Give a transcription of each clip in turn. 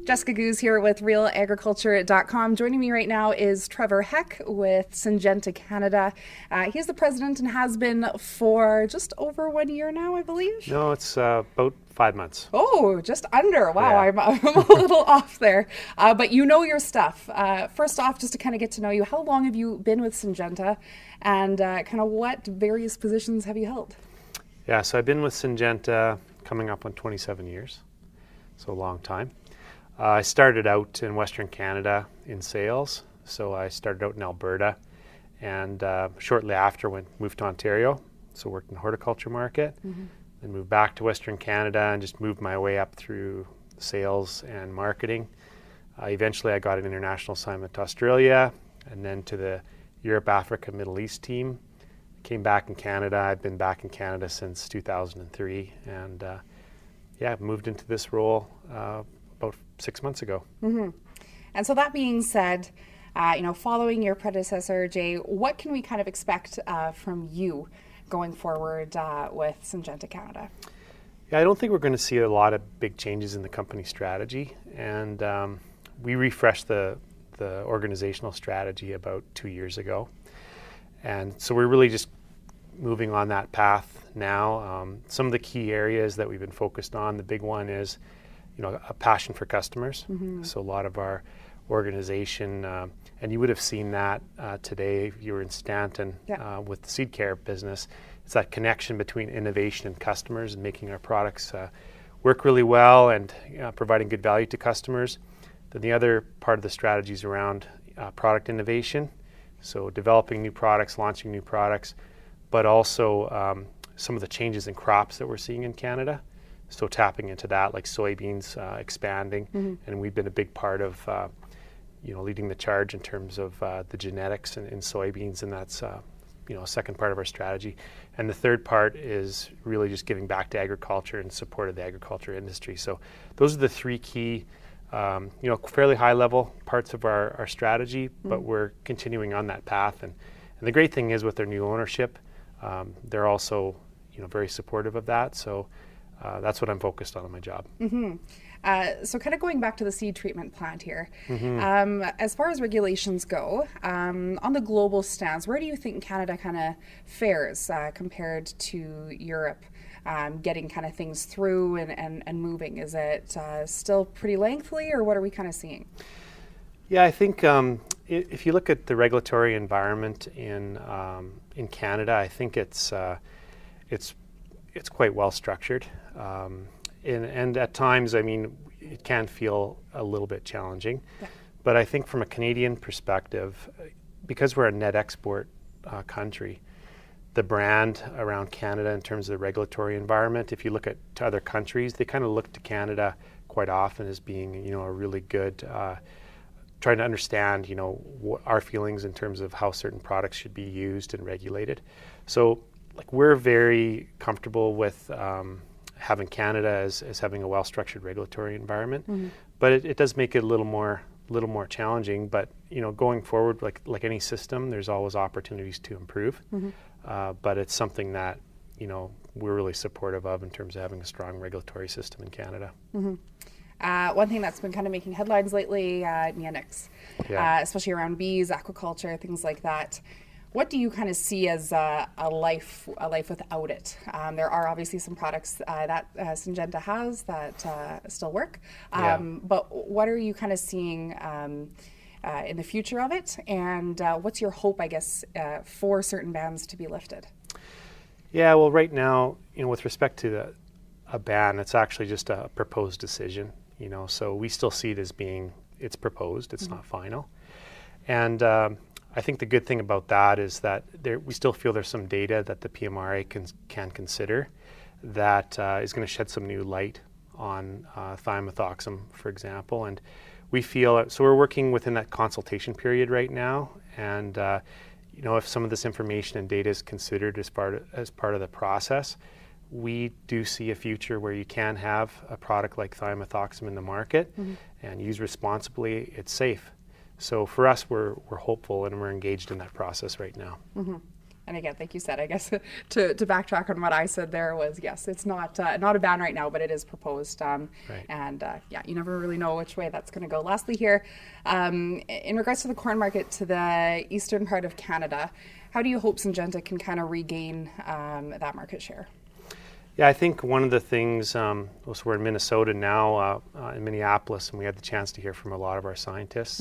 Jessika Guse here with RealAgriculture.com. Joining me right now is Trevor Heck with Syngenta Canada. He's the president and has been for just over 1 year now, I believe. No, it's about 5 months. Oh, just under. Wow, Yeah. I'm a little off there. But you know your stuff. First off, just to kind of get to know you, how long have you been with Syngenta and kind of what various positions have you held? Yeah, so I've been with Syngenta coming up on 27 years, so a long time. I started out in Western Canada in sales, so I started out in Alberta, and shortly after moved to Ontario, so worked in the horticulture market, then moved back to Western Canada and just moved my way up through sales and marketing. Eventually I got an international assignment to Australia, and then to the Europe, Africa, Middle East team. Came back in Canada. I've been back in Canada since 2003, and moved into this role about 6 months ago. And so that being said, following your predecessor, Jay, what can we kind of expect from you going forward with Syngenta Canada? Yeah, I don't think we're going to see a lot of big changes in the company strategy, and we refreshed the organizational strategy about 2 years ago. And so we're really just moving on that path now. Some of the key areas that we've been focused on, the big one is, a passion for customers. So a lot of our organization, and you would have seen that today if you were in Stanton with the seed care business. It's that connection between innovation and customers and making our products work really well and providing good value to customers. Then the other part of the strategy is around product innovation. So developing new products, launching new products, but also some of the changes in crops that we're seeing in Canada. So tapping into that, like soybeans expanding, and we've been a big part of leading the charge in terms of the genetics in soybeans, and that's a second part of our strategy. And the third part is really just giving back to agriculture and support of the agriculture industry. So those are the three key fairly high-level parts of our strategy, but we're continuing on that path. And the great thing is with their new ownership, they're also very supportive of that. So that's what I'm focused on in my job. So kind of going back to the seed treatment plant here, as far as regulations go, on the global stance, where do you think Canada kind of fares compared to Europe? Getting kind of things through and moving? Is it still pretty lengthy, or what are we kind of seeing? Yeah, I think if you look at the regulatory environment in Canada, I think it's quite well structured, and at times, it can feel a little bit challenging. Yeah. But I think from a Canadian perspective, because we're a net export country, the brand around Canada in terms of the regulatory environment, if you look at to other countries, they kind of look to Canada quite often as being, a really good, trying to understand, our feelings in terms of how certain products should be used and regulated. So, we're very comfortable with having Canada as having a well-structured regulatory environment, but it does make it a little more challenging. But going forward, like any system, there's always opportunities to improve. But it's something that we're really supportive of in terms of having a strong regulatory system in Canada. One thing that's been kind of making headlines lately, neonics, especially around bees, aquaculture, things like that. What do you kind of see as a life without it? There are obviously some products that Syngenta has that still work, but what are you kind of seeing in the future of it, and what's your hope, I guess, for certain bans to be lifted? Yeah, well, right now, with respect to a ban, it's actually just a proposed decision. So we still see it as being it's proposed, it's not final, and I think the good thing about that is that we still feel there's some data that the PMRA can consider that is going to shed some new light on thiamethoxam, for example. And we feel, so we're working within that consultation period right now. And if some of this information and data is considered as part of the process, we do see a future where you can have a product like thiamethoxam in the market and use responsibly. It's safe. So for us, we're hopeful and we're engaged in that process right now. And again, like you said, I guess to backtrack on what I said there was, yes, it's not a ban right now, but it is proposed. And yeah, you never really know which way that's going to go. Lastly here, in regards to the corn market to the eastern part of Canada, how do you hope Syngenta can kind of regain that market share? Yeah, I think one of the things, so we're in Minnesota now, in Minneapolis, and we had the chance to hear from a lot of our scientists,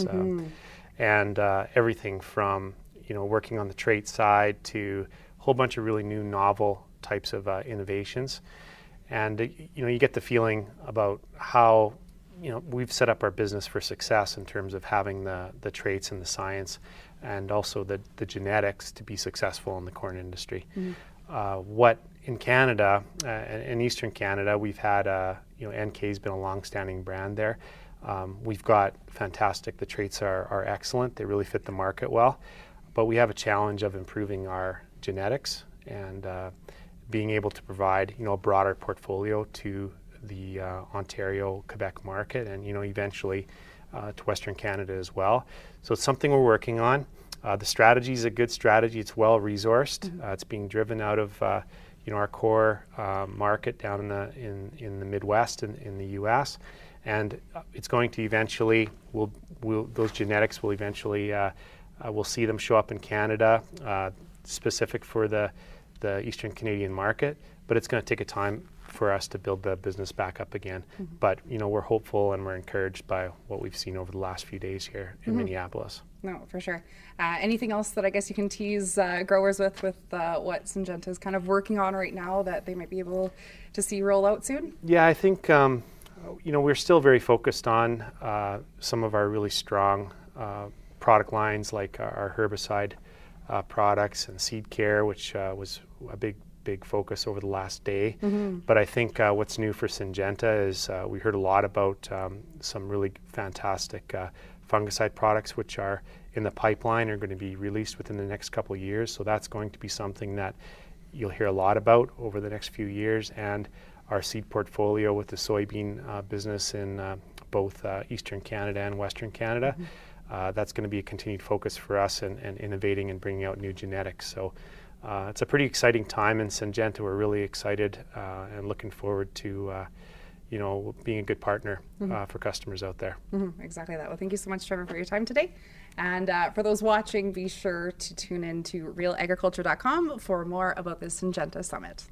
and everything from working on the trait side to a whole bunch of really new novel types of innovations. And you get the feeling about how we've set up our business for success in terms of having the traits and the science and also the genetics to be successful in the corn industry. What in Canada, in Eastern Canada, we've had NK's been a long-standing brand there. We've got fantastic, the traits are excellent, they really fit the market well, but we have a challenge of improving our genetics and being able to provide a broader portfolio to the Ontario, Quebec market and eventually to Western Canada as well. So it's something we're working on. The strategy is a good strategy. It's well resourced. It's being driven out of our core market down in the Midwest in the U.S. And it's going to eventually those genetics will eventually we'll see them show up in Canada, specific for the Eastern Canadian market. But it's going to take a time for us to build the business back up again. But we're hopeful and we're encouraged by what we've seen over the last few days here in Minneapolis. No, for sure. Anything else that I guess you can tease growers with what Syngenta is kind of working on right now that they might be able to see roll out soon? Yeah, I think we're still very focused on some of our really strong product lines like our herbicide products and seed care, which was a big focus over the last day. But I think what's new for Syngenta is we heard a lot about some really fantastic fungicide products which are in the pipeline, are going to be released within the next couple of years. So that's going to be something that you'll hear a lot about over the next few years. And our seed portfolio with the soybean business in both Eastern Canada and Western Canada, that's going to be a continued focus for us and innovating and bringing out new genetics. So it's a pretty exciting time in Syngenta. We're really excited and looking forward to being a good partner for customers out there. Exactly that. Well, thank you so much, Trevor, for your time today. And for those watching, be sure to tune in to RealAgriculture.com for more about the Syngenta Summit.